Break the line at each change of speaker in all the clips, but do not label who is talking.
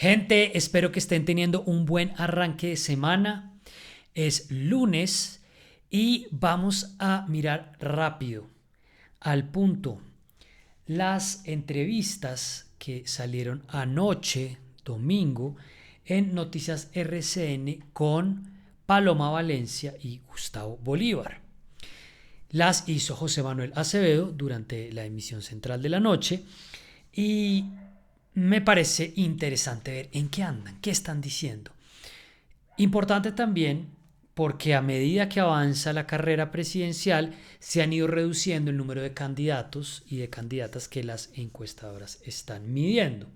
Gente, espero que estén teniendo un buen arranque de semana. Es lunes y vamos a mirar rápido, al punto, las entrevistas que salieron anoche, domingo, en Noticias RCN con Paloma Valencia y Gustavo Bolívar. Las hizo José Manuel Acevedo durante la emisión central de la noche y me parece interesante ver en qué andan, qué están diciendo. Importante también porque a medida que avanza la carrera presidencial se han ido reduciendo el número de candidatos y de candidatas que las encuestadoras están midiendo.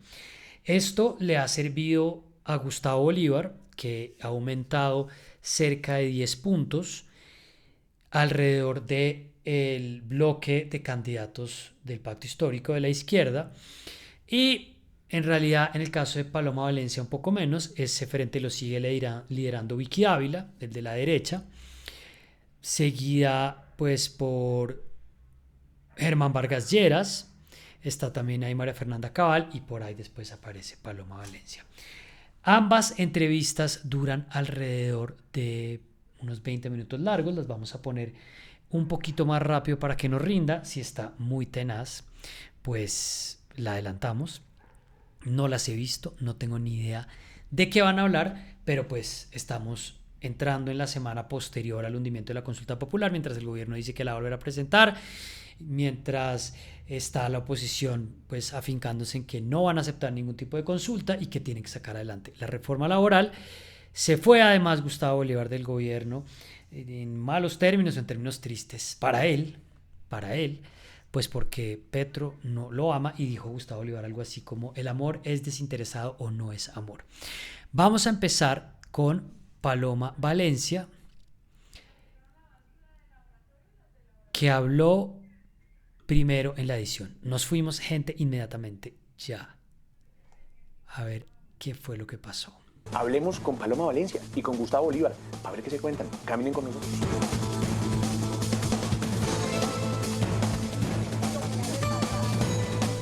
Esto le ha servido a Gustavo Bolívar, que ha aumentado cerca de 10 puntos alrededor del bloque de candidatos del Pacto Histórico de la izquierda, y en realidad en el caso de Paloma Valencia un poco menos. Ese frente lo sigue liderando Vicky Ávila, el de la derecha, seguida pues por Germán Vargas Lleras, está también ahí María Fernanda Cabal y por ahí después aparece Paloma Valencia. Ambas entrevistas duran alrededor de unos 20 minutos largos, las vamos a poner un poquito más rápido para que nos rinda. Si está muy tenaz, pues la adelantamos. No las he visto, no tengo ni idea de qué van a hablar, pero pues estamos entrando en la semana posterior al hundimiento de la consulta popular, mientras el gobierno dice que la va a volver a presentar, mientras está la oposición pues afincándose en que no van a aceptar ningún tipo de consulta y que tienen que sacar adelante la reforma laboral. Se fue además Gustavo Bolívar del gobierno en malos términos, en términos tristes para él, pues porque Petro no lo ama, y dijo Gustavo Bolívar algo así como: el amor es desinteresado o no es amor. Vamos a empezar con Paloma Valencia, que habló primero en la edición. Nos fuimos, gente, inmediatamente ya a ver qué fue lo que pasó.
Hablemos con Paloma Valencia y con Gustavo Bolívar a ver qué se cuentan. Caminen con nosotros.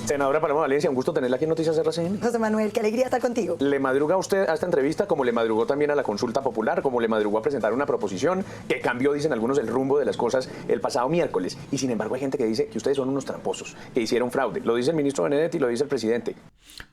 Senadora Paloma Valencia, un gusto tenerla aquí en Noticias RCN.
José Manuel, qué alegría estar contigo.
¿Le madruga usted a esta entrevista como le madrugó también a la consulta popular, como le madrugó a presentar una proposición que cambió, dicen algunos, el rumbo de las cosas el pasado miércoles? Y sin embargo hay gente que dice que ustedes son unos tramposos, que hicieron fraude. Lo dice el ministro Benedetti y lo dice el presidente.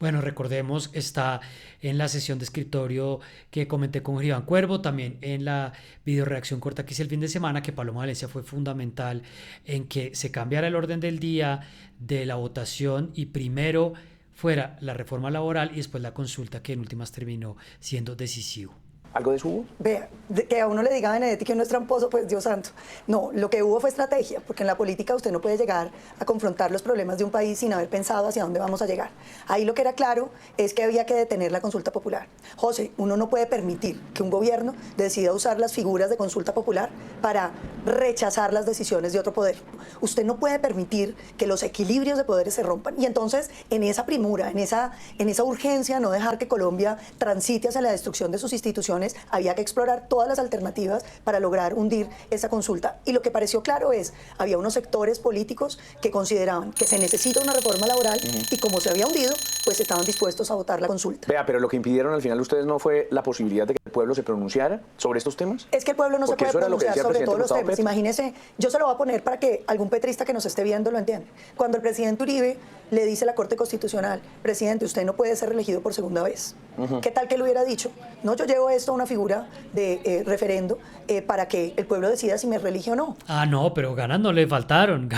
Bueno, recordemos, está en la sesión de escritorio que comenté con Iván Cuervo, también en la videoreacción corta que hice el fin de semana, que Paloma Valencia fue fundamental en que se cambiara el orden del día de la votación y primero fuera la reforma laboral y después la consulta, que en últimas terminó siendo decisivo.
¿Algo de eso hubo?
Vea, que a uno le diga a Benedetti que no es tramposo, pues Dios santo. No, lo que hubo fue estrategia, porque en la política usted no puede llegar a confrontar los problemas de un país sin haber pensado hacia dónde vamos a llegar. Ahí lo que era claro es que había que detener la consulta popular. José, uno no puede permitir que un gobierno decida usar las figuras de consulta popular para rechazar las decisiones de otro poder. Usted no puede permitir que los equilibrios de poderes se rompan. Y entonces, en esa primura, en esa urgencia, no dejar que Colombia transite hacia la destrucción de sus instituciones, había que explorar todas las alternativas para lograr hundir esa consulta. Y lo que pareció claro es, había unos sectores políticos que consideraban que se necesita una reforma laboral y como se había hundido, pues estaban dispuestos a votar la consulta.
Vea, pero lo que impidieron al final ustedes no fue la posibilidad de que el pueblo se pronunciara sobre estos temas.
Es que el pueblo no se puede pronunciar sobre todos los temas. Imagínese, yo se lo voy a poner para que algún petrista que nos esté viendo lo entienda. Cuando el presidente Uribe le dice a la Corte Constitucional: presidente, usted no puede ser reelegido por segunda vez. ¿Qué tal que le hubiera dicho? No, yo llevo esto a una figura de referendo para que el pueblo decida si me reelige o no.
Ah, no, pero ganas no le faltaron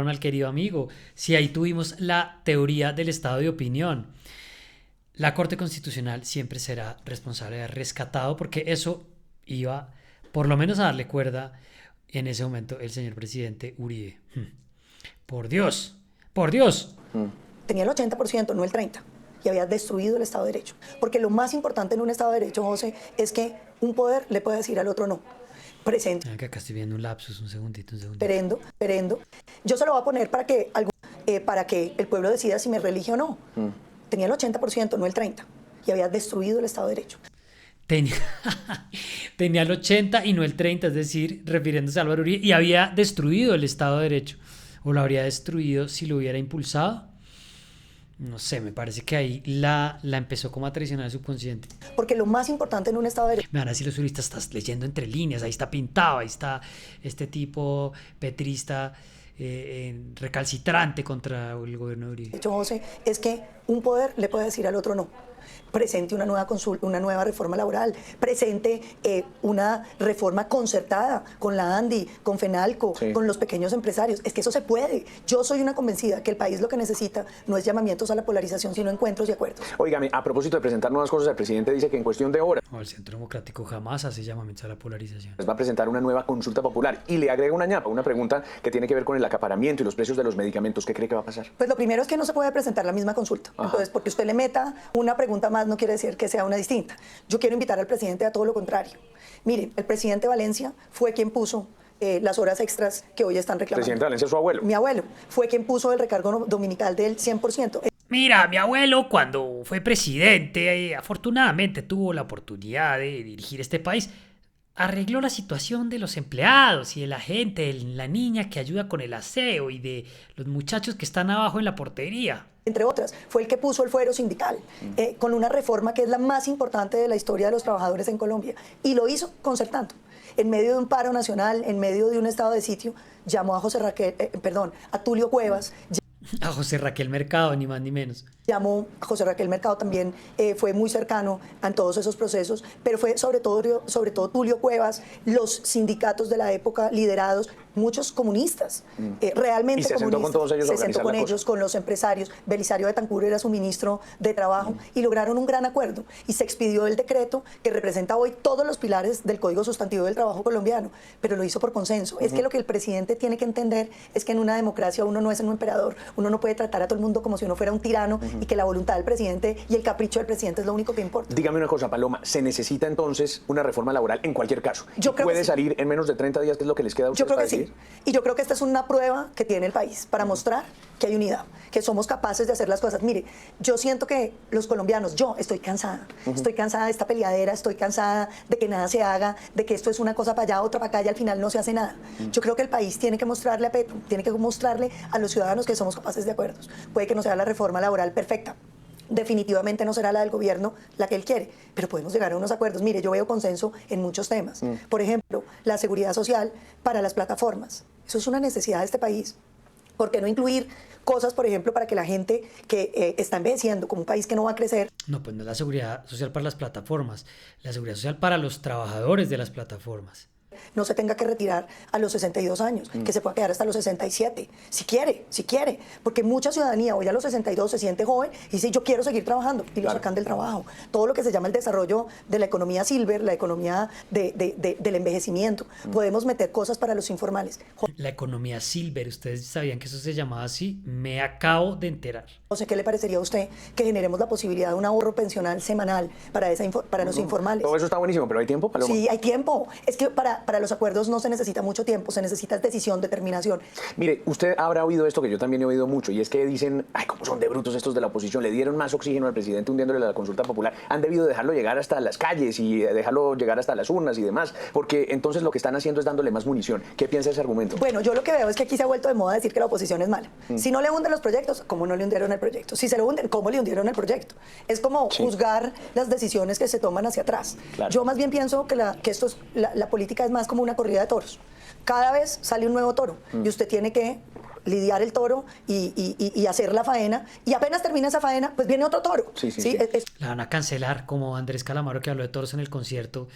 al querido amigo. Si ahí tuvimos la teoría del estado de opinión. La Corte Constitucional siempre será responsable de haber rescatado, porque eso iba por lo menos a darle cuerda en ese momento el señor presidente Uribe. Por Dios, por Dios.
Tenía el 80%, no el 30%. Y había destruido el Estado de Derecho. Porque lo más importante en un Estado de Derecho, José, es que un poder le puede decir al otro no. Presente.
Acá estoy viendo un lapsus, un segundito.
Perendo. Yo se lo voy a poner para que el pueblo decida si me reelige o no. Tenía el 80%, no el 30%. Y había destruido el Estado de Derecho.
Tenía el 80 y no el 30, es decir, refiriéndose a Álvaro Uribe, y había destruido el Estado de Derecho. ¿O lo habría destruido si lo hubiera impulsado? No sé, me parece que ahí la empezó como a traicionar el subconsciente.
Porque lo más importante en un Estado de Derecho.
Me van a decir los juristas, estás leyendo entre líneas, ahí está pintado, ahí está este tipo petrista recalcitrante contra el gobierno de Uribe.
De hecho, José, es que un poder le puede decir al otro no. Presente una nueva consulta, una nueva reforma laboral, presente una reforma concertada con la ANDI, con FENALCO,
sí,
con los pequeños empresarios. Es que eso se puede. Yo soy una convencida que el país lo que necesita no es llamamientos a la polarización, sino encuentros y acuerdos.
Óigame, a propósito de presentar nuevas cosas, el presidente dice que en cuestión de horas
No, el Centro Democrático jamás hace llamamientos a la polarización.
va a presentar una nueva consulta popular y le agrega una ñapa, una pregunta que tiene que ver con el acaparamiento y los precios de los medicamentos. ¿Qué cree que va a pasar?
Pues lo primero es que no se puede presentar la misma consulta.
Ajá.
Entonces, porque usted le meta una pregunta más no quiere decir que sea una distinta. Yo quiero invitar al presidente a todo lo contrario. Mire, el presidente Valencia fue quien puso las horas extras que hoy están reclamando.
Presidente Valencia es su abuelo.
Mi abuelo fue quien puso el recargo dominical del 100%.
Mira, mi abuelo cuando fue presidente, afortunadamente tuvo la oportunidad de dirigir este país, arregló la situación de los empleados y de la gente, de la niña que ayuda con el aseo y de los muchachos que están abajo en la portería.
Entre otras, fue el que puso el fuero sindical, con una reforma que es la más importante de la historia de los trabajadores en Colombia. Y lo hizo concertando. En medio de un paro nacional, en medio de un estado de sitio, llamó a a Tulio Cuevas.
A José Raquel Mercado, ni más ni menos.
Llamó a José Raquel Mercado también, fue muy cercano a todos esos procesos, pero fue sobre todo Tulio Cuevas, los sindicatos de la época liderados, muchos comunistas, realmente
¿Y se
comunistas.
sentó con todos ellos a
se sentó
organizar
con
la
ellos,
cosa?
con los empresarios. Belisario Betancur era su ministro de Trabajo y lograron un gran acuerdo y se expidió el decreto que representa hoy todos los pilares del Código Sustantivo del Trabajo colombiano, pero lo hizo por consenso. Es que lo que el presidente tiene que entender es que en una democracia uno no es un emperador, uno no puede tratar a todo el mundo como si uno fuera un tirano y que la voluntad del presidente y el capricho del presidente es lo único que importa.
Dígame una cosa, Paloma, ¿se necesita entonces una reforma laboral en cualquier caso?
Yo creo
¿Puede
que sí.
salir en menos de 30 días, que es lo que les queda a ustedes
Yo creo
para
que sí.
decidir?
Y yo creo que esta es una prueba que tiene el país para mostrar que hay unidad, que somos capaces de hacer las cosas. Mire, yo siento que los colombianos, yo estoy cansada. Estoy cansada de esta peleadera, estoy cansada de que nada se haga, de que esto es una cosa para allá, otra para acá y al final no se hace nada. Yo creo que el país tiene que mostrarle a Petro, tiene que mostrarle a los ciudadanos que somos capaces de acuerdos. Puede que no sea la reforma laboral perfecta. Definitivamente no será la del gobierno la que él quiere, pero podemos llegar a unos acuerdos. Mire, yo veo consenso en muchos temas. Por ejemplo, la seguridad social para las plataformas. Eso es una necesidad de este país. ¿Por qué no incluir cosas, por ejemplo, para que la gente que está envejeciendo como un país que no va a crecer?
No, pues no es la seguridad social para las plataformas, la seguridad social para los trabajadores de las plataformas.
No se tenga que retirar a los 62 años, que se pueda quedar hasta los 67, si quiere, porque mucha ciudadanía hoy a los 62 se siente joven y dice yo quiero seguir trabajando y lo sacan del trabajo. Todo lo que se llama el desarrollo de la economía silver, la economía del envejecimiento, podemos meter cosas para los informales.
La economía silver, ¿ustedes sabían que eso se llamaba así? Me acabo de enterar.
José, ¿qué le parecería a usted que generemos la posibilidad de un ahorro pensional semanal para los informales?
Todo eso está buenísimo, pero ¿hay tiempo, Paloma?
Sí, hay tiempo. Es que para los acuerdos no se necesita mucho tiempo, se necesita decisión, determinación.
Mire, usted habrá oído esto que yo también he oído mucho, y es que dicen, ay, cómo son de brutos estos de la oposición, le dieron más oxígeno al presidente hundiéndole la consulta popular, han debido dejarlo llegar hasta las calles y dejarlo llegar hasta las urnas y demás, porque entonces lo que están haciendo es dándole más munición. ¿Qué piensa de ese argumento?
Bueno, yo lo que veo es que aquí se ha vuelto de moda decir que la oposición es mala. Si no le hunden los proyectos, ¿cómo no le hundieron el proyecto? Si se lo hunden, ¿cómo le hundieron el proyecto? Es como juzgar las decisiones que se toman hacia atrás.
Claro.
Yo más bien pienso que la política es más como una corrida de toros. Cada vez sale un nuevo toro y usted tiene que lidiar el toro y hacer la faena, y apenas termina esa faena, pues viene otro toro.
Sí.
La van a cancelar, como Andrés Calamaro, que habló de toros en el concierto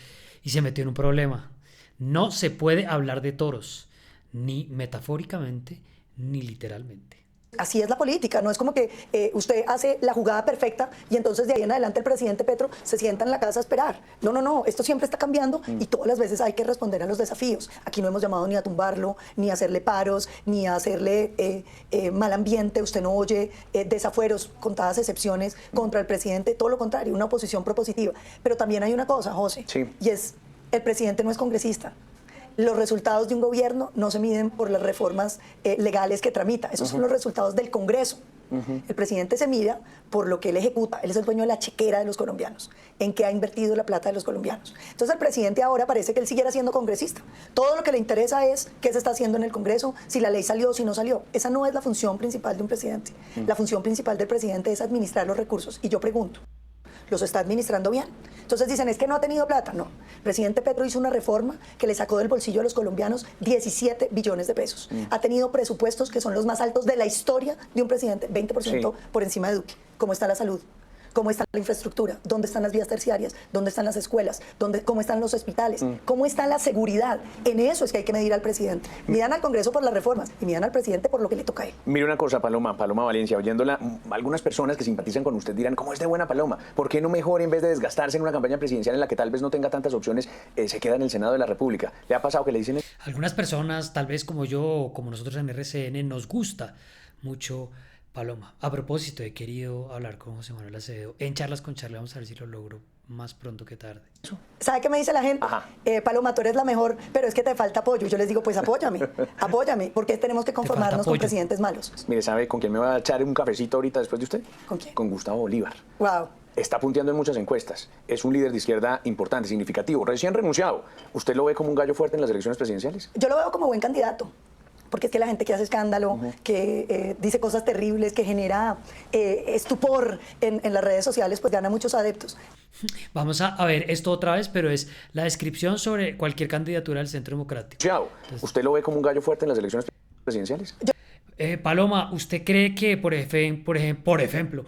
y se metió en un problema. No se puede hablar de toros, ni metafóricamente, ni literalmente.
Así es la política, no es como que usted hace la jugada perfecta y entonces de ahí en adelante el presidente Petro se sienta en la casa a esperar. No, esto siempre está cambiando y todas las veces hay que responder a los desafíos. Aquí no hemos llamado ni a tumbarlo, ni a hacerle paros, ni a hacerle mal ambiente. Usted no oye desafueros, contadas excepciones, contra el presidente, todo lo contrario, una oposición propositiva. Pero también hay una cosa, José, y es, el presidente no es congresista. Los resultados de un gobierno no se miden por las reformas legales que tramita. Esos son los resultados del Congreso. El presidente se mira por lo que él ejecuta. Él es el dueño de la chequera de los colombianos, en qué ha invertido la plata de los colombianos. Entonces el presidente ahora parece que él siguiera siendo congresista. Todo lo que le interesa es qué se está haciendo en el Congreso, si la ley salió o si no salió. Esa no es la función principal de un presidente. La función principal del presidente es administrar los recursos. Y yo pregunto, ¿los está administrando bien? Entonces dicen, es que no ha tenido plata. No. El presidente Petro hizo una reforma que le sacó del bolsillo a los colombianos 17 billones de pesos. Ha tenido presupuestos que son los más altos de la historia de un presidente, 20% por encima de Duque. ¿Cómo está la salud? ¿Cómo está la infraestructura? ¿Dónde están las vías terciarias? ¿Dónde están las escuelas? ¿Cómo están los hospitales? ¿Cómo está la seguridad? En eso es que hay que medir al presidente. Midan al Congreso por las reformas y midan al presidente por lo que le toca a él.
Mire una cosa, Paloma Valencia, oyéndola, algunas personas que simpatizan con usted dirán, ¿cómo es de buena Paloma? ¿Por qué no mejor, en vez de desgastarse en una campaña presidencial en la que tal vez no tenga tantas opciones, se queda en el Senado de la República? ¿Le ha pasado que le dicen eso?
Algunas personas, tal vez como yo, como nosotros en RCN, nos gusta mucho Paloma. A propósito, he querido hablar con José Manuel Acevedo en Charlas con Charlie. Vamos a ver si lo logro más pronto que tarde.
¿Sabe qué me dice la gente? Paloma, tú eres la mejor, pero es que te falta apoyo. Yo les digo, pues apóyame, porque tenemos que conformarnos con presidentes malos.
Mire, ¿sabe con quién me va a echar un cafecito ahorita después de usted?
¿Con quién?
Con Gustavo Bolívar.
Wow.
Está punteando en muchas encuestas. Es un líder de izquierda importante, significativo, recién renunciado. ¿Usted lo ve como un gallo fuerte en las elecciones presidenciales?
Yo lo veo como buen candidato. Porque es que la gente que hace escándalo, que dice cosas terribles, que genera estupor en las redes sociales, pues gana muchos adeptos.
Vamos a ver esto otra vez, pero es la descripción sobre cualquier candidatura del Centro Democrático.
Entonces, ¿usted lo ve como un gallo fuerte en las elecciones presidenciales?
Paloma, ¿usted cree que, por ejemplo,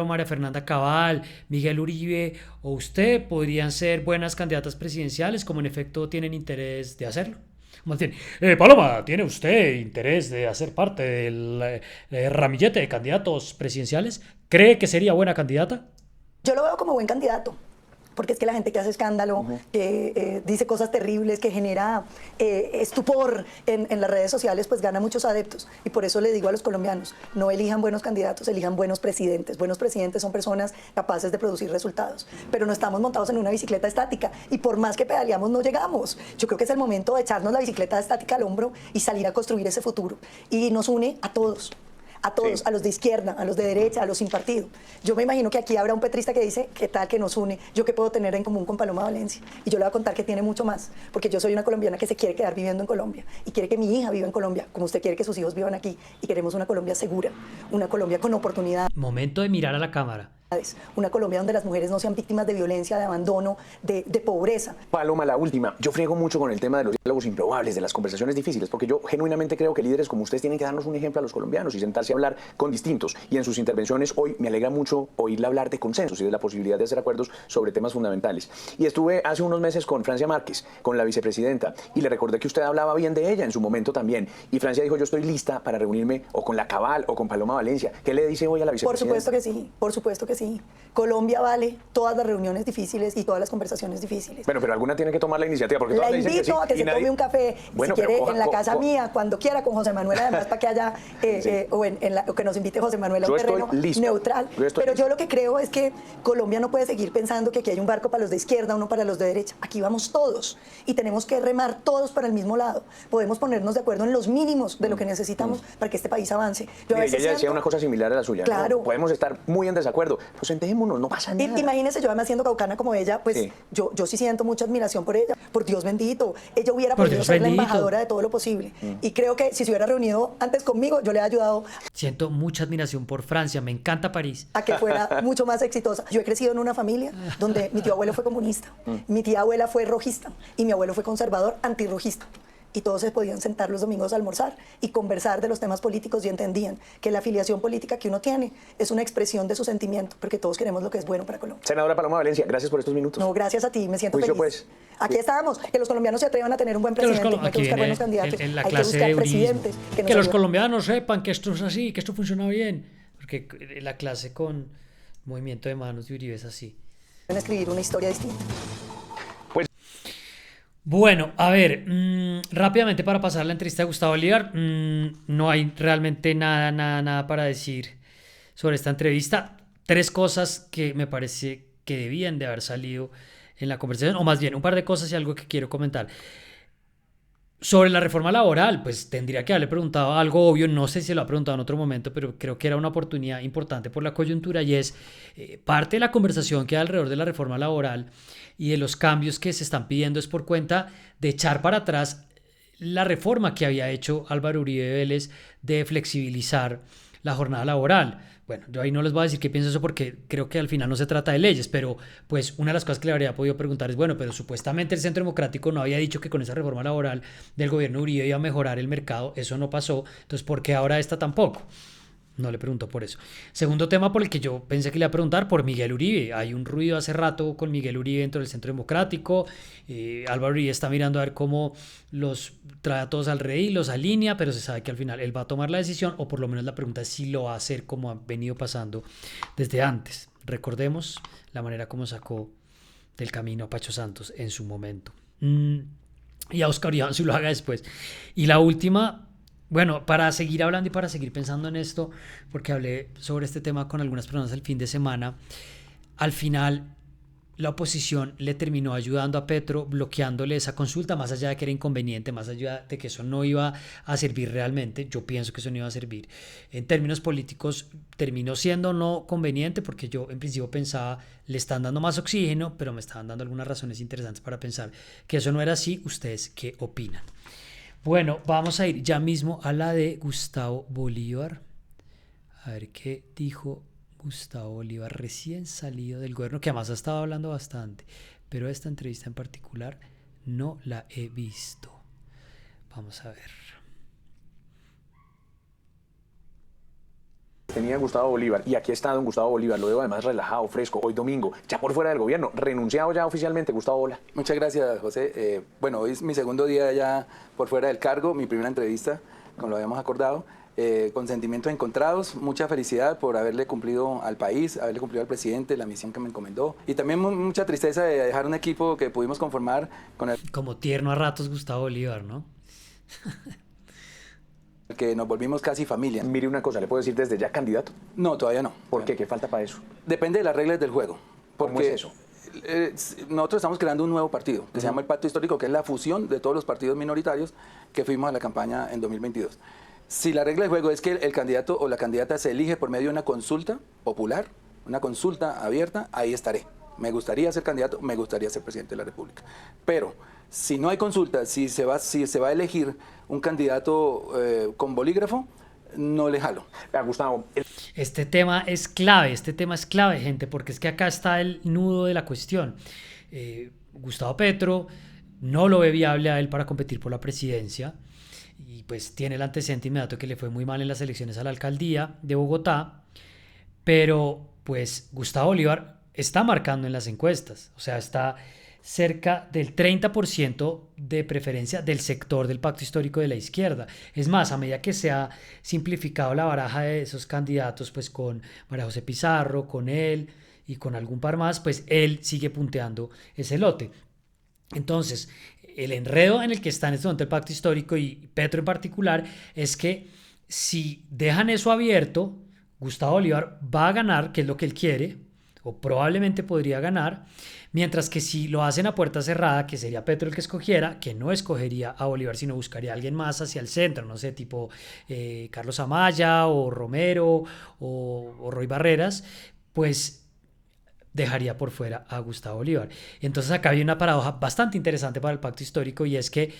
María Fernanda Cabal, Miguel Uribe o usted podrían ser buenas candidatas presidenciales, como en efecto tienen interés de hacerlo? Más bien, Paloma, ¿tiene usted interés de hacer parte del ramillete de candidatos presidenciales? ¿Cree que sería buena candidata?
Yo lo veo como buen candidato, porque es que la gente que hace escándalo, que dice cosas terribles, que genera estupor en las redes sociales, pues gana muchos adeptos. Y por eso le digo a los colombianos, no elijan buenos candidatos, elijan buenos presidentes. Buenos presidentes son personas capaces de producir resultados. Pero no estamos montados en una bicicleta estática y por más que pedaleamos no llegamos. Yo creo que es el momento de echarnos la bicicleta estática al hombro y salir a construir ese futuro. Y nos une a todos. Sí. A los de izquierda, a los de derecha, a los sin partido. Yo me imagino que aquí habrá un petrista que dice, ¿qué tal que nos une? ¿Yo qué puedo tener en común con Paloma Valencia? Y yo le voy a contar que tiene mucho más, porque yo soy una colombiana que se quiere quedar viviendo en Colombia y quiere que mi hija viva en Colombia, como usted quiere que sus hijos vivan aquí, y queremos una Colombia segura, una Colombia con oportunidad.
Momento de mirar a la cámara.
Una Colombia donde las mujeres no sean víctimas de violencia, de abandono, de pobreza.
Paloma, la última. Yo friego mucho con el tema de los diálogos improbables, de las conversaciones difíciles, porque yo genuinamente creo que líderes como ustedes tienen que darnos un ejemplo a los colombianos y sentarse a hablar con distintos. Y en sus intervenciones hoy me alegra mucho oírle hablar de consensos y de la posibilidad de hacer acuerdos sobre temas fundamentales. Y estuve hace unos meses con Francia Márquez, con la vicepresidenta, y le recordé que usted hablaba bien de ella en su momento también. Y Francia dijo, yo estoy lista para reunirme o con la Cabal o con Paloma Valencia. ¿Qué le dice hoy a la vicepresidenta?
Por supuesto que sí. Colombia vale todas las reuniones difíciles y todas las conversaciones difíciles.
Bueno, pero alguna tiene que tomar la iniciativa. Porque
la invito a que se tome un café, bueno, si quiere, en la casa mía, cuando quiera, con José Manuel, además, para que haya, o que nos invite José Manuel a un terreno neutral. Pero yo lo que creo es que Colombia no puede seguir pensando que aquí hay un barco para los de izquierda, uno para los de derecha. Aquí vamos todos y tenemos que remar todos para el mismo lado. Podemos ponernos de acuerdo en los mínimos de lo que necesitamos para que este país avance.
Ella decía una cosa similar a la suya.
Claro.
¿No? Podemos estar muy en desacuerdo, pues sentémonos, no pasa nada.
Imagínese, yo además siendo caucana como ella, pues sí. yo sí siento mucha admiración por ella, por Dios bendito. Ella hubiera podido ser la embajadora de todo lo posible. Y creo que si se hubiera reunido antes conmigo, yo le he ayudado.
Siento mucha admiración por Francia, me encanta París.
A que fuera mucho más exitosa. Yo he crecido en una familia donde mi tío abuelo fue comunista, mi tía abuela fue rojista y mi abuelo fue conservador antirrojista. Y todos se podían sentar los domingos a almorzar y conversar de los temas políticos y entendían que la afiliación política que uno tiene es una expresión de su sentimiento, porque todos queremos lo que es bueno para Colombia.
Senadora Paloma Valencia, gracias por estos minutos.
No, gracias a ti, me siento feliz. Pues. Aquí estamos, que los colombianos se atrevan a tener un buen presidente, hay que buscar buenos candidatos,
en la
hay
clase
que buscar
de
presidentes.
Que los colombianos sepan que esto es así, que esto funciona bien, porque la clase con movimiento de manos de Uribe es así.
Van a escribir una historia distinta.
Bueno, a ver, rápidamente para pasar la entrevista de Gustavo Bolívar, no hay realmente nada para decir sobre esta entrevista. 3 cosas que me parece que debían de haber salido en la conversación, o más bien un par de cosas y algo que quiero comentar. Sobre la reforma laboral, pues tendría que haberle preguntado algo obvio, no sé si lo ha preguntado en otro momento, pero creo que era una oportunidad importante por la coyuntura y es parte de la conversación que hay alrededor de la reforma laboral y de los cambios que se están pidiendo es por cuenta de echar para atrás la reforma que había hecho Álvaro Uribe Vélez de flexibilizar la jornada laboral. Bueno, yo ahí no les voy a decir qué pienso eso porque creo que al final no se trata de leyes, pero pues una de las cosas que le habría podido preguntar es, bueno, pero supuestamente el Centro Democrático no había dicho que con esa reforma laboral del gobierno Uribe iba a mejorar el mercado, eso no pasó, entonces ¿por qué ahora esta tampoco? No le pregunto por eso. Segundo tema por el que yo pensé que le iba a preguntar, por Miguel Uribe. Hay un ruido hace rato con Miguel Uribe dentro del Centro Democrático. Álvaro Uribe está mirando a ver cómo los trae a todos al rey, los alinea, pero se sabe que al final él va a tomar la decisión, o por lo menos la pregunta es si lo va a hacer como ha venido pasando desde antes. Recordemos la manera como sacó del camino a Pacho Santos en su momento. Y a Oscar Iván si lo haga después. Y la última... Bueno, para seguir hablando y para seguir pensando en esto, porque hablé sobre este tema con algunas personas el fin de semana, al final la oposición le terminó ayudando a Petro bloqueándole esa consulta, más allá de que era inconveniente, más allá de que eso no iba a servir realmente. Yo pienso que eso no iba a servir. En términos políticos terminó siendo no conveniente porque yo en principio pensaba le están dando más oxígeno, pero me estaban dando algunas razones interesantes para pensar que eso no era así. ¿Ustedes qué opinan? Bueno, vamos a ir ya mismo a la de Gustavo Bolívar. A ver qué dijo Gustavo Bolívar recién salido del gobierno, que además ha estado hablando bastante, pero esta entrevista en particular no la he visto. Vamos a ver.
Tenía Gustavo Bolívar, y aquí está don Gustavo Bolívar, lo veo además relajado, fresco, hoy domingo, ya por fuera del gobierno, renunciado ya oficialmente, Gustavo Bola.
Muchas gracias, José. Bueno, hoy es mi segundo día ya por fuera del cargo, mi primera entrevista, como lo habíamos acordado, con sentimientos encontrados, mucha felicidad por haberle cumplido al país, haberle cumplido al presidente la misión que me encomendó, y también mucha tristeza de dejar un equipo que pudimos conformar con el
Como tierno a ratos Gustavo Bolívar, ¿no?
que nos volvimos casi familia.
Mire una cosa, ¿le puedo decir desde ya candidato?
No, todavía no.
¿Por qué? ¿Qué falta para eso?
Depende de las reglas del juego.
¿Cómo es eso?
Nosotros estamos creando un nuevo partido que se llama el Pacto Histórico, que es la fusión de todos los partidos minoritarios que fuimos a la campaña en 2022. Si la regla del juego es que el candidato o la candidata se elige por medio de una consulta popular, una consulta abierta, ahí estaré. Me gustaría ser candidato, me gustaría ser presidente de la República. Pero si no hay consulta, si se va a elegir un candidato con bolígrafo, no le jalo.
Gustavo,
Este tema es clave, gente, porque es que acá está el nudo de la cuestión. Gustavo Petro no lo ve viable a él para competir por la presidencia y pues tiene el antecedente inmediato que le fue muy mal en las elecciones a la alcaldía de Bogotá, pero pues Gustavo Bolívar está marcando en las encuestas, o sea, está cerca del 30% de preferencia del sector del pacto histórico de la izquierda. Es más, a medida que se ha simplificado la baraja de esos candidatos, pues con María José Pizarro, con él y con algún par más, pues él sigue punteando ese lote. Entonces, el enredo en el que está en este momento el pacto histórico y Petro en particular es que si dejan eso abierto, Gustavo Bolívar va a ganar, que es lo que él quiere, o probablemente podría ganar, mientras que si lo hacen a puerta cerrada, que sería Petro el que escogiera, que no escogería a Bolívar, sino buscaría a alguien más hacia el centro, no sé, tipo Carlos Amaya o Romero o Roy Barreras, pues dejaría por fuera a Gustavo Bolívar. Entonces acá hay una paradoja bastante interesante para el pacto histórico y es que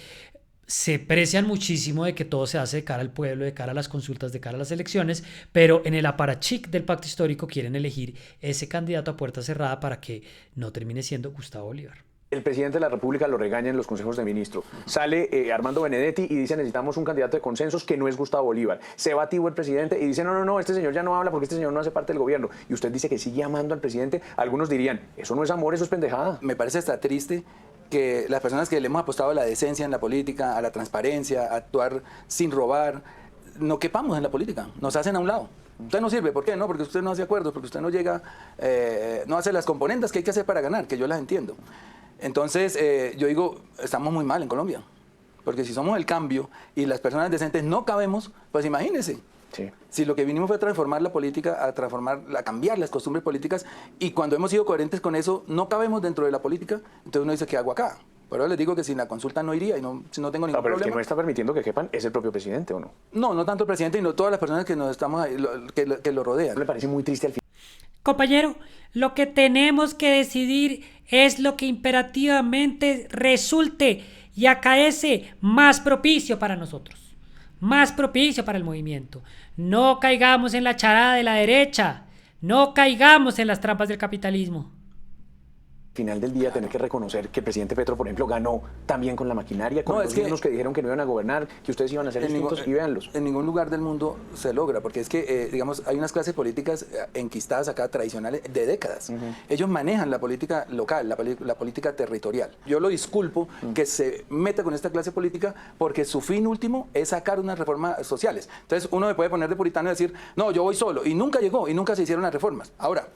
se precian muchísimo de que todo se hace de cara al pueblo, de cara a las consultas, de cara a las elecciones, pero en el aparachic del pacto histórico quieren elegir ese candidato a puerta cerrada para que no termine siendo Gustavo Bolívar.
El presidente de la República lo regaña en los consejos de ministros. Sale Armando Benedetti y dice necesitamos un candidato de consensos que no es Gustavo Bolívar. Se va Tibo el presidente y dice no, este señor ya no habla porque este señor no hace parte del gobierno. Y usted dice que sigue amando al presidente. Algunos dirían, eso no es amor, eso es pendejada.
Me parece hasta triste que las personas que le hemos apostado a la decencia en la política, a la transparencia, a actuar sin robar, no quepamos en la política, nos hacen a un lado. Usted no sirve, ¿por qué? No, porque usted no hace acuerdos, porque usted no llega, no hace las componentes que hay que hacer para ganar, que yo las entiendo. Entonces, yo digo, estamos muy mal en Colombia, porque si somos el cambio y las personas decentes no cabemos, pues imagínense.
Sí.
Si lo que vinimos fue a transformar la política, a cambiar las costumbres políticas, y cuando hemos sido coherentes con eso, no cabemos dentro de la política, entonces uno dice, ¿qué hago acá? Por eso les digo que sin la consulta no iría y no tengo ningún
Pero el que
problema.
no está permitiendo que quepan es el propio presidente, ¿o no?
No tanto el presidente, sino todas las personas que nos estamos ahí, que lo rodean.
¿No le parece muy triste al final?
Compañero, lo que tenemos que decidir es lo que imperativamente resulte y acaece más propicio para nosotros, más propicio para el movimiento. No caigamos en la charada de la derecha, no caigamos en las trampas del capitalismo.
Final del día tener que reconocer que el presidente Petro, por ejemplo, ganó también con la maquinaria, con
No,
los
es que-
mismos que dijeron que no iban a gobernar, que ustedes iban a ser distintos, y véanlos.
En ningún lugar del mundo se logra, porque es que, digamos, hay unas clases políticas enquistadas acá, tradicionales, de décadas. Ellos manejan la política local, la política territorial. Yo lo disculpo que se meta con esta clase política porque su fin último es sacar unas reformas sociales. Entonces, uno me puede poner de puritano y decir, no, yo voy solo, y nunca llegó, y nunca se hicieron las reformas. Ahora,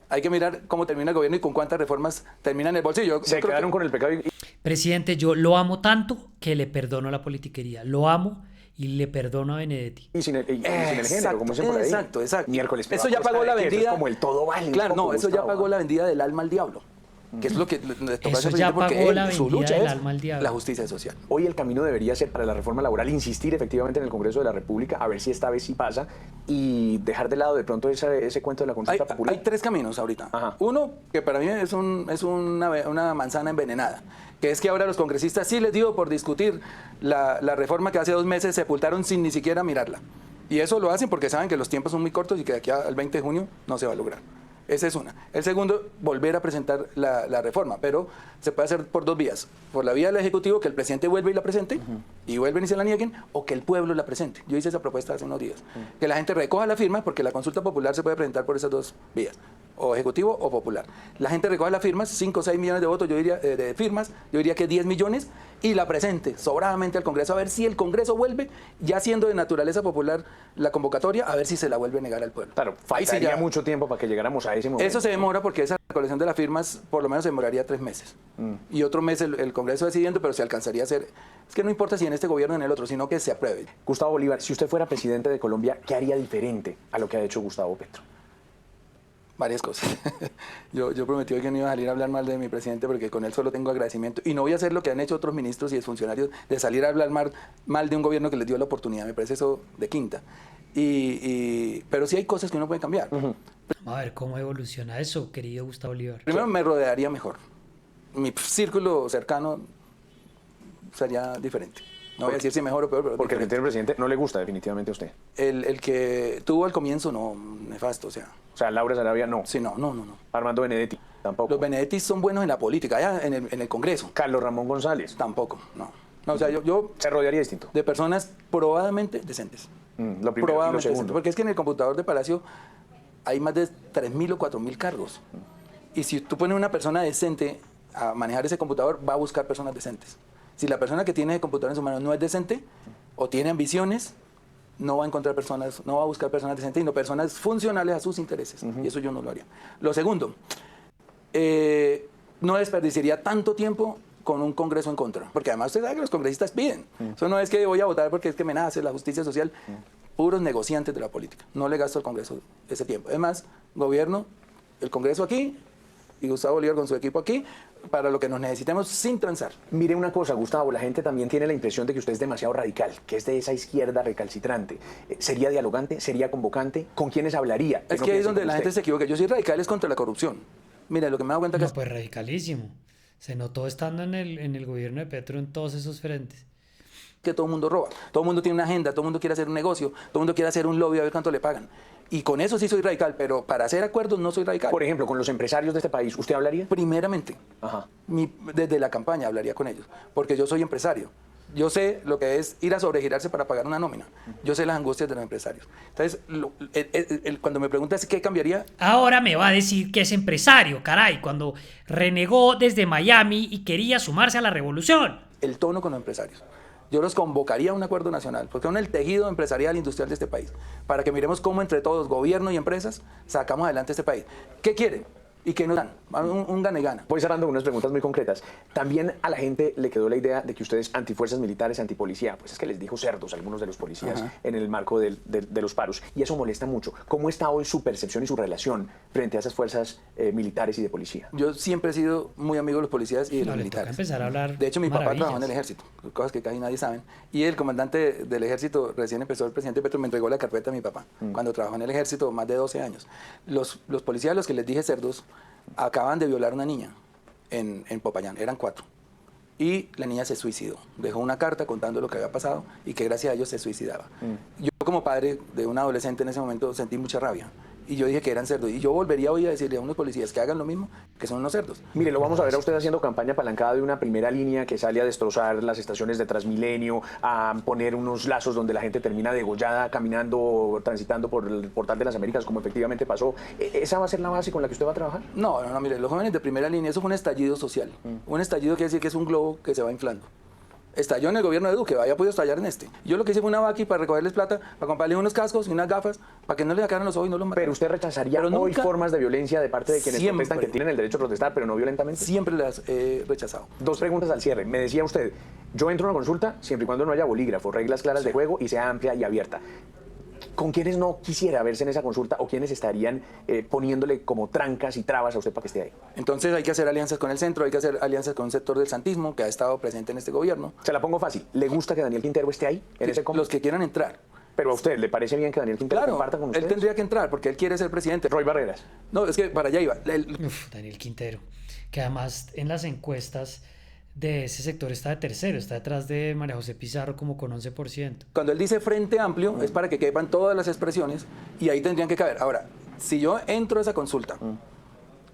hay que mirar cómo termina el gobierno y con cuántas reformas termina en el bolsillo.
Se quedaron con el pecado y
Presidente, yo lo amo tanto que le perdono la politiquería. Lo amo y le perdono a Benedetti.
sin el género, como dicen por ahí.
Exacto.
Miércoles.
Eso ya pagó la vendida.
Eso es como el todo vale.
Claro,
un poco,
no, eso ya
Gustavo.
pagó la vendida del alma al diablo. Que es lo que le tocó a ese
Eso ya
presidente porque
pagó la
su
vendida
lucha
del
es
alma al diablo.
la justicia social.
Hoy el camino debería ser para la reforma laboral insistir efectivamente en el Congreso de la República, a ver si esta vez sí pasa, y dejar de lado de pronto ese cuento de la consulta popular.
Hay tres caminos ahorita.
Ajá.
Uno, que para mí es una manzana envenenada, que es que ahora los congresistas sí les dio por discutir la reforma que hace 2 meses sepultaron sin ni siquiera mirarla. Y eso lo hacen porque saben que los tiempos son muy cortos y que de aquí al 20 de junio no se va a lograr. Esa es una. El segundo, volver a presentar la reforma, pero se puede hacer por 2 vías. Por la vía del Ejecutivo, que el presidente vuelva y la presente, y vuelven y se la nieguen, o que el pueblo la presente. Yo hice esa propuesta hace unos días. Que la gente recoja la firma, porque la consulta popular se puede presentar por esas 2 vías, o Ejecutivo o Popular. La gente recoja las firmas, 5 o 6 millones de votos, yo diría, de firmas, yo diría que 10 millones, y la presente sobradamente al Congreso, a ver si el Congreso vuelve, ya siendo de naturaleza popular la convocatoria, a ver si se la vuelve a negar al pueblo.
Claro,
Ahí sí
faltaría
ya-
mucho tiempo para que llegáramos a ese momento.
Eso se demora porque esa recolección de las firmas por lo menos se demoraría 3 meses. Y otro mes el Congreso decidiendo, pero se alcanzaría a hacer. Es que no importa si en este gobierno o en el otro, sino que se apruebe.
Gustavo Bolívar, si usted fuera presidente de Colombia, ¿qué haría diferente a lo que ha hecho Gustavo Petro?
Varias cosas. yo prometí hoy que no iba a salir a hablar mal de mi presidente porque con él solo tengo agradecimiento. Y no voy a hacer lo que han hecho otros ministros y exfuncionarios de salir a hablar mal de un gobierno que les dio la oportunidad. Me parece eso de quinta. Pero sí hay cosas que uno puede cambiar.
Vamos a ver cómo evoluciona eso, querido Gustavo Bolívar.
Primero me rodearía mejor. Mi círculo cercano sería diferente. No voy a decir si mejor o peor, pero
Porque el
diferente.
presidente no le gusta definitivamente a usted.
El que tuvo al comienzo, no, nefasto, o sea.
O sea, Laura Sarabia, no.
Sí, no.
Armando Benedetti, tampoco.
Los Benedetti son buenos en la política, allá en el Congreso.
Carlos Ramón González.
Tampoco, no. No, o sea, yo
Se rodearía distinto.
de personas probadamente decentes.
Lo primero. Y lo
Probadamente decentes.
segundo.
Porque es que en el computador de Palacio hay más de 3.000 o 4.000 cargos. Y si tú pones una persona decente a manejar ese computador, va a buscar personas decentes. Si la persona que tiene el computador en su mano no es decente o tiene ambiciones, no va a encontrar personas, no va a buscar personas decentes, sino personas funcionales a sus intereses. Y eso yo no lo haría. Lo segundo, no desperdiciaría tanto tiempo con un Congreso en contra. Porque además usted sabe que los congresistas piden. Eso no es que voy a votar porque es que me nace la justicia social. Puros negociantes de la política. No le gasto al Congreso ese tiempo. Además, gobierno, el Congreso aquí y Gustavo Bolívar con su equipo aquí para lo que nos necesitemos sin transar.
Mire una cosa, Gustavo, la gente también tiene la impresión de que usted es demasiado radical, que es de esa izquierda recalcitrante. ¿Sería dialogante? ¿Sería convocante? ¿Con quiénes hablaría?
Es que ahí es donde la gente se equivoca. Yo soy radical es contra la corrupción. Mira, lo que me he dado cuenta que
No, pues radicalísimo. Se notó estando en el gobierno de Petro en todos esos frentes.
que todo el mundo roba. Todo el mundo tiene una agenda, todo el mundo quiere hacer un negocio, todo el mundo quiere hacer un lobby a ver cuánto le pagan. Y con eso sí soy radical, pero para hacer acuerdos no soy radical.
Por ejemplo, con los empresarios de este país, ¿usted hablaría?
Primeramente,
Ajá.
desde la campaña hablaría con ellos, porque yo soy empresario. Yo sé lo que es ir a sobregirarse para pagar una nómina. Yo sé las angustias de los empresarios. Entonces, cuando me preguntas qué cambiaría,
Ahora me va a decir que es empresario, caray, cuando renegó desde Miami y quería sumarse a la revolución.
el tono con los empresarios. Yo los convocaría a un acuerdo nacional, porque son el tejido empresarial e industrial de este país, para que miremos cómo entre todos, gobierno y empresas, sacamos adelante este país. ¿Qué quieren? ¿Y qué nos dan? Un gane-gana.
Voy cerrando unas preguntas muy concretas. También a la gente le quedó la idea de que ustedes antifuerzas militares, antipolicía, pues es que les dijo cerdos a algunos de los policías en el marco de los paros. Y eso molesta mucho. ¿Cómo está hoy su percepción y su relación frente a esas fuerzas militares y de policía?
Yo siempre he sido muy amigo de los policías y de los
Le toca
militares.
empezar a hablar
De hecho, mi papá
maravillas.
trabajó en el ejército, cosas que casi nadie sabe. Y el comandante del ejército, recién empezó el presidente Petro, me entregó la carpeta a mi papá, cuando trabajó en el ejército, más de 12 años. Los policías a los que les dije cerdos, acaban de violar a una niña en Popayán, eran 4. Y la niña se suicidó. Dejó una carta contando lo que había pasado y que gracias a ellos se suicidaba. Yo como padre de un adolescente en ese momento sentí mucha rabia. Y yo dije que eran cerdos. Y yo volvería hoy a decirle a unos policías que hagan lo mismo, que son unos cerdos.
Mire, lo vamos a ver a usted haciendo campaña apalancada de una primera línea que sale a destrozar las estaciones de Transmilenio, a poner unos lazos donde la gente termina degollada caminando, transitando por el Portal de las Américas, como efectivamente pasó. ¿Esa va a ser la base con la que usted va a trabajar?
No, mire, los jóvenes de primera línea, eso fue un estallido social. Un estallido quiere decir que es un globo que se va inflando. Estalló en el gobierno de Duque, había podido estallar en este. Yo lo que hice fue una vaqui para recogerles plata, para comprarles unos cascos y unas gafas, para que no les sacaran los ojos y no los mataran.
Pero usted rechazaría
Pero
hoy
nunca-
formas de violencia de parte de quienes
Siempre.
protestan, que tienen el derecho a protestar, pero no violentamente.
Siempre las he rechazado.
2 preguntas al cierre. Me decía usted, yo entro a una consulta siempre y cuando no haya bolígrafo, reglas claras de juego y sea amplia y abierta. ¿Con quiénes no quisiera verse en esa consulta o quiénes estarían poniéndole como trancas y trabas a usted para que esté ahí?
Entonces hay que hacer alianzas con el centro, hay que hacer alianzas con un sector del santismo que ha estado presente en este gobierno.
Se la pongo fácil. ¿Le gusta que Daniel Quintero esté ahí, en ese combo?
Los que quieran entrar.
Pero a usted, ¿le parece bien que Daniel Quintero
Claro,
comparta con
él
ustedes?
tendría que entrar porque él quiere ser presidente.
Roy Barreras.
No, es que para allá iba.
Uf, Daniel Quintero, que además en las encuestas de ese sector está de tercero, está detrás de María José Pizarro como con 11%.
Cuando él dice frente amplio es para que quepan todas las expresiones y ahí tendrían que caber. Ahora, si yo entro a esa consulta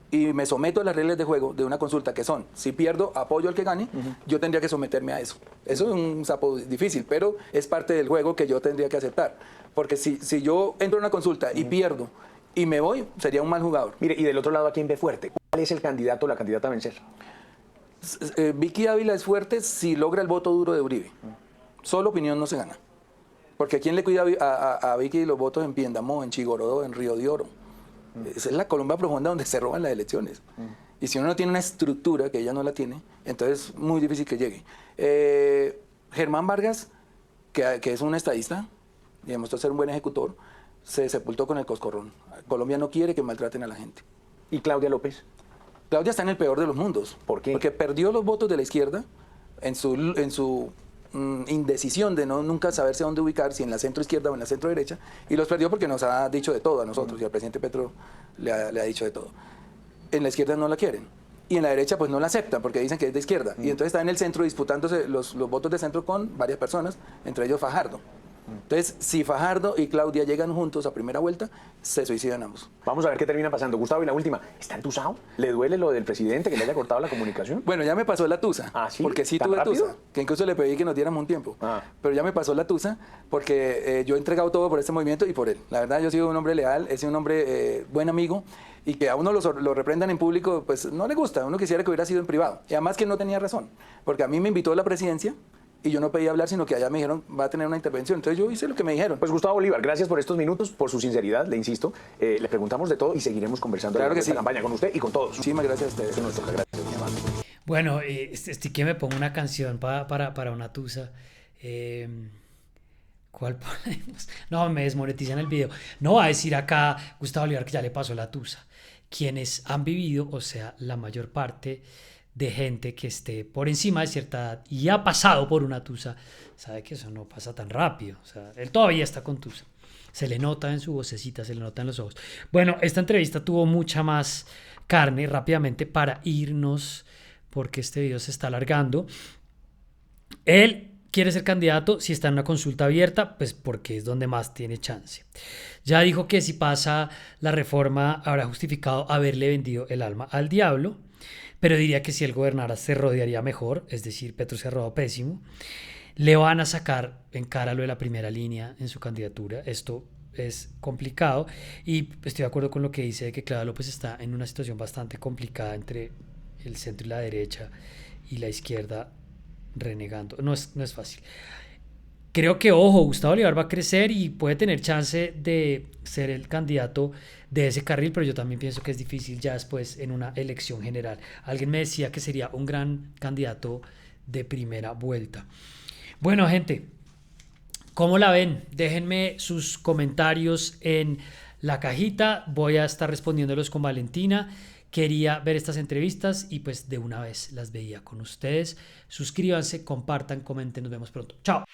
y me someto a las reglas de juego de una consulta que son, si pierdo, apoyo al que gane, yo tendría que someterme a eso. Eso es un sapo difícil, pero es parte del juego que yo tendría que aceptar. Porque si yo entro a una consulta y pierdo y me voy, sería un mal jugador.
Mire, y del otro lado, ¿a quién ve fuerte? ¿Cuál es el candidato o la candidata a vencer?
Vicky Ávila es fuerte si logra el voto duro de Uribe. Solo opinión no se gana. Porque ¿quién le cuida a Vicky los votos en Piendamó, en Chigorodó, en Río de Oro? Esa es la Colombia profunda donde se roban las elecciones. Y si uno no tiene una estructura, que ella no la tiene, entonces es muy difícil que llegue. Germán Vargas, que es un estadista y demostró ser un buen ejecutor, se sepultó con el coscorrón. Colombia no quiere que maltraten a la gente.
¿Y Claudia López?
Claudia está en el peor de los mundos.
¿Por qué?
Porque perdió los votos de la izquierda en su indecisión de nunca saberse dónde ubicar, si en la centro izquierda o en la centro derecha, y los perdió porque nos ha dicho de todo a nosotros, y al presidente Petro le ha dicho de todo. En la izquierda no la quieren, y en la derecha pues no la aceptan porque dicen que es de izquierda, y entonces está en el centro disputándose los votos de centro con varias personas, entre ellos Fajardo. Entonces, si Fajardo y Claudia llegan juntos a primera vuelta, se suicidan ambos.
Vamos a ver qué termina pasando. Gustavo, y la última, ¿está entusado? ¿Le duele lo del presidente que le haya cortado la comunicación?
Bueno, ya me pasó la tusa.
¿Ah, sí?
Porque sí
¿Tan
tuve
rápido?
tusa. Que incluso le pedí que nos diéramos un tiempo.
Ah.
Pero ya me pasó la tusa porque yo he entregado todo por este movimiento y por él. La verdad, yo he sido un hombre leal, he sido un hombre buen amigo y que a uno lo reprendan en público, pues no le gusta. Uno quisiera que hubiera sido en privado. Y además que no tenía razón. Porque a mí me invitó a la presidencia y yo no pedí hablar, sino que allá me dijeron, va a tener una intervención. Entonces yo hice lo que me dijeron.
Pues Gustavo Bolívar, gracias por estos minutos, por su sinceridad, le insisto. Le preguntamos de todo y seguiremos conversando
Claro
en
que
esta
sí.
campaña con usted y con todos.
Muchísimas gracias a ustedes.
Eso nos toca. Gracias, mi hermano.
Bueno, estoy que me pongo una canción para una tusa. ¿Cuál ponemos? No, me desmonetizan el video. No va a decir acá Gustavo Bolívar que ya le pasó la tusa. Quienes han vivido, o sea, la mayor parte de gente que esté por encima de cierta edad y ha pasado por una tusa, sabe que eso no pasa tan rápido. O sea, él todavía está con tusa. Se le nota en su vocecita, se le nota en los ojos. Bueno, esta entrevista tuvo mucha más carne rápidamente para irnos, porque este video se está alargando. Él quiere ser candidato si está en una consulta abierta, pues porque es donde más tiene chance. Ya dijo que si pasa la reforma habrá justificado haberle vendido el alma al diablo, pero diría que si él gobernara se rodearía mejor, es decir, Petro se ha rodado pésimo. Le van a sacar en cara lo de la primera línea en su candidatura. Esto es complicado y estoy de acuerdo con lo que dice de que Claudia López está en una situación bastante complicada entre el centro y la derecha y la izquierda renegando. No es fácil. creo que, ojo, Gustavo Bolívar va a crecer y puede tener chance de ser el candidato de ese carril, pero yo también pienso que es difícil ya después en una elección general. Alguien me decía que sería un gran candidato de primera vuelta. Bueno, gente, ¿cómo la ven? Déjenme sus comentarios en la cajita. Voy a estar respondiéndolos con Valentina. Quería ver estas entrevistas y pues de una vez las veía con ustedes. Suscríbanse, compartan, comenten. Nos vemos pronto. Chao.